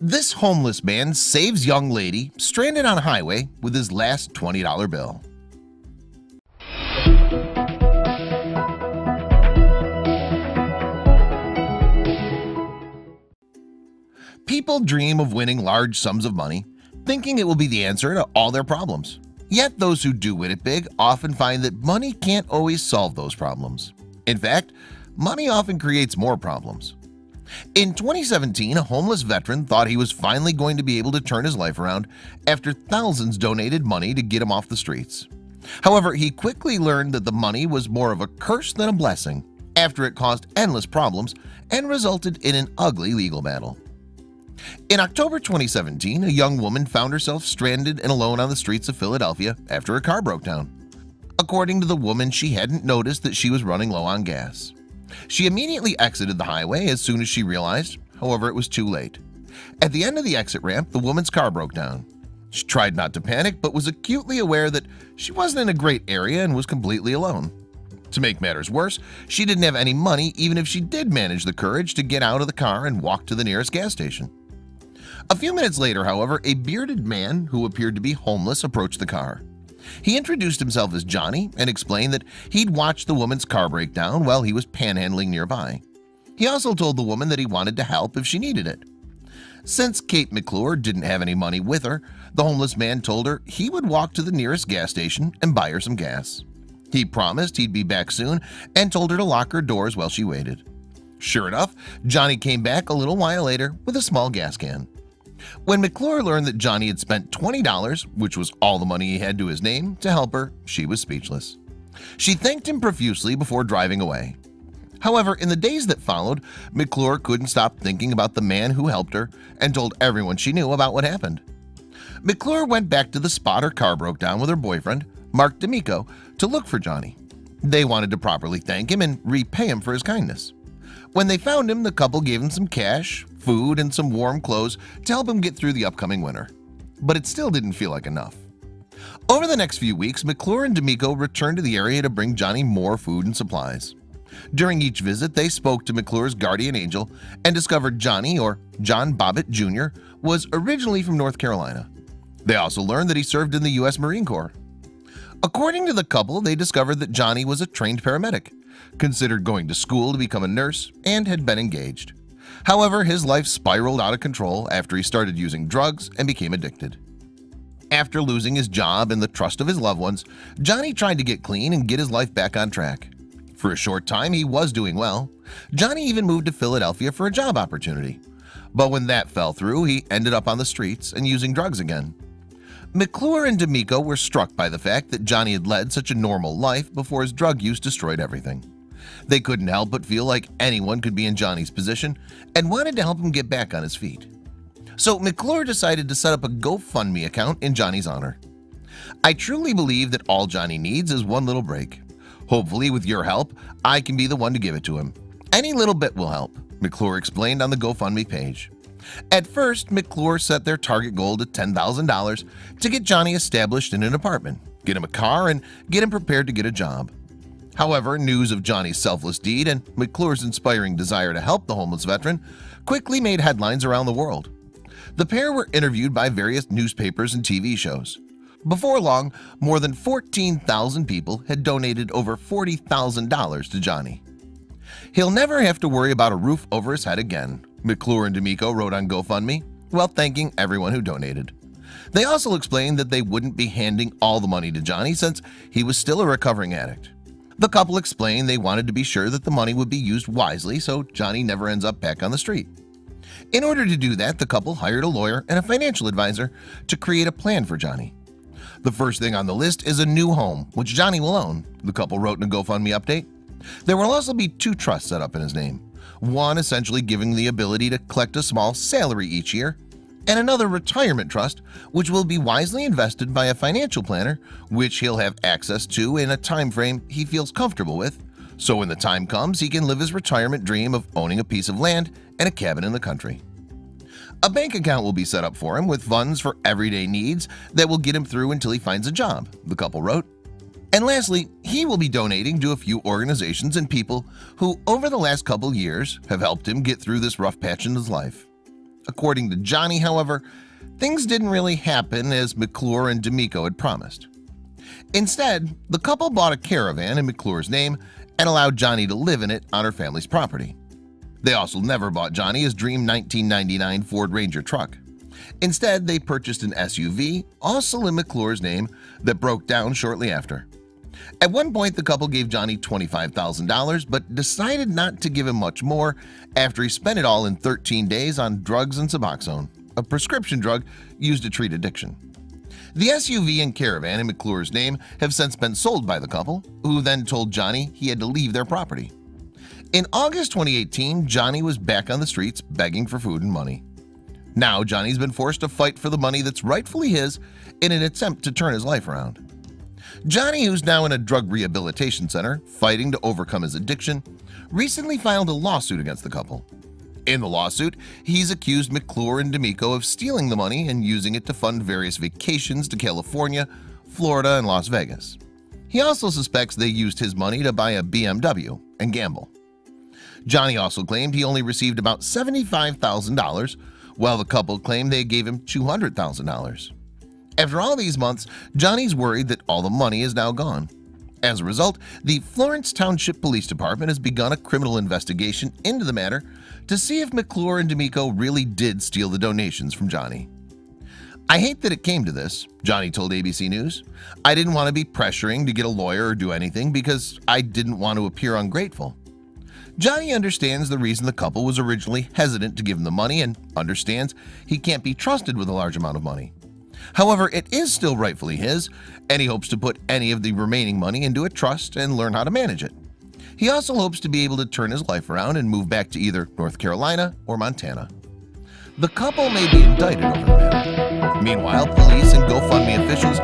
This homeless man saves young lady stranded on a highway with his last $20 bill. People dream of winning large sums of money, thinking it will be the answer to all their problems. Yet those who do win it big often find that money can't always solve those problems. In fact, money often creates more problems. In 2017, a homeless veteran thought he was finally going to be able to turn his life around after thousands donated money to get him off the streets. However, he quickly learned that the money was more of a curse than a blessing after it caused endless problems and resulted in an ugly legal battle. In October 2017, a young woman found herself stranded and alone on the streets of Philadelphia after her car broke down. According to the woman, she hadn't noticed that she was running low on gas. She immediately exited the highway as soon as she realized, however, it was too late. At the end of the exit ramp, the woman's car broke down. She tried not to panic, but was acutely aware that she wasn't in a great area and was completely alone. To make matters worse, she didn't have any money even if she did manage the courage to get out of the car and walk to the nearest gas station. A few minutes later, however, a bearded man who appeared to be homeless approached the car. He introduced himself as Johnny and explained that he'd watched the woman's car break down while he was panhandling nearby. He also told the woman that he wanted to help if she needed it. Since Kate McClure didn't have any money with her, the homeless man told her he would walk to the nearest gas station and buy her some gas. He promised he'd be back soon and told her to lock her doors while she waited. Sure enough, Johnny came back a little while later with a small gas can. When McClure learned that Johnny had spent $20, which was all the money he had to his name, to help her, she was speechless. She thanked him profusely before driving away. However, in the days that followed, McClure couldn't stop thinking about the man who helped her and told everyone she knew about what happened. McClure went back to the spot her car broke down with her boyfriend, Mark D'Amico, to look for Johnny. They wanted to properly thank him and repay him for his kindness. When they found him, the couple gave him some cash, food, and some warm clothes to help him get through the upcoming winter. But it still didn't feel like enough. Over the next few weeks, McClure and D'Amico returned to the area to bring Johnny more food and supplies. During each visit, they spoke to McClure's guardian angel and discovered Johnny, or John Bobbitt Jr., was originally from North Carolina. They also learned that he served in the U.S. Marine Corps. According to the couple, they discovered that Johnny was a trained paramedic, considered going to school to become a nurse, and had been engaged. However, his life spiraled out of control after he started using drugs and became addicted. After losing his job and the trust of his loved ones, Johnny tried to get clean and get his life back on track. For a short time, he was doing well. Johnny even moved to Philadelphia for a job opportunity. But when that fell through, he ended up on the streets and using drugs again. McClure and D'Amico were struck by the fact that Johnny had led such a normal life before his drug use destroyed everything. They couldn't help but feel like anyone could be in Johnny's position and wanted to help him get back on his feet. So McClure decided to set up a GoFundMe account in Johnny's honor. I truly believe that all Johnny needs is one little break. Hopefully, with your help, I can be the one to give it to him. Any little bit will help, McClure explained on the GoFundMe page. At first, McClure set their target goal to $10,000 to get Johnny established in an apartment, get him a car, and get him prepared to get a job. However, news of Johnny's selfless deed and McClure's inspiring desire to help the homeless veteran quickly made headlines around the world. The pair were interviewed by various newspapers and TV shows. Before long, more than 14,000 people had donated over $40,000 to Johnny. He'll never have to worry about a roof over his head again, McClure and D'Amico wrote on GoFundMe, while thanking everyone who donated. They also explained that they wouldn't be handing all the money to Johnny since he was still a recovering addict. The couple explained they wanted to be sure that the money would be used wisely so Johnny never ends up back on the street. In order to do that, the couple hired a lawyer and a financial advisor to create a plan for Johnny. The first thing on the list is a new home, which Johnny will own, the couple wrote in a GoFundMe update. There will also be 2 trusts set up in his name, one essentially giving the ability to collect a small salary each year, and another retirement trust, which will be wisely invested by a financial planner, which he'll have access to in a time frame he feels comfortable with, so when the time comes, he can live his retirement dream of owning a piece of land and a cabin in the country. A bank account will be set up for him with funds for everyday needs that will get him through until he finds a job, the couple wrote. And lastly, he will be donating to a few organizations and people who over the last couple years have helped him get through this rough patch in his life. According to Johnny, however, things didn't really happen as McClure and D'Amico had promised. Instead, the couple bought a caravan in McClure's name and allowed Johnny to live in it on her family's property. They also never bought Johnny his dream 1999 Ford Ranger truck. Instead, they purchased an SUV, also in McClure's name, that broke down shortly after. At one point, the couple gave Johnny $25,000 but decided not to give him much more after he spent it all in 13 days on drugs and Suboxone, a prescription drug used to treat addiction. The SUV and caravan in McClure's name have since been sold by the couple, who then told Johnny he had to leave their property. In August 2018, Johnny was back on the streets begging for food and money. Now Johnny's been forced to fight for the money that's rightfully his in an attempt to turn his life around. Johnny, who's now in a drug rehabilitation center fighting to overcome his addiction, recently filed a lawsuit against the couple. In the lawsuit, he's accused McClure and D'Amico of stealing the money and using it to fund various vacations to California, Florida, and Las Vegas. He also suspects they used his money to buy a BMW and gamble. Johnny also claimed he only received about $75,000, while the couple claimed they gave him $200,000. After all these months, Johnny's worried that all the money is now gone. As a result, the Florence Township Police Department has begun a criminal investigation into the matter to see if McClure and D'Amico really did steal the donations from Johnny. "I hate that it came to this," Johnny told ABC News. "I didn't want to be pressuring to get a lawyer or do anything because I didn't want to appear ungrateful." Johnny understands the reason the couple was originally hesitant to give him the money and understands he can't be trusted with a large amount of money. However, it is still rightfully his, and he hopes to put any of the remaining money into a trust and learn how to manage it. He also hopes to be able to turn his life around and move back to either North Carolina or Montana. The couple may be indicted over the matter. Meanwhile, police and GoFundMe officials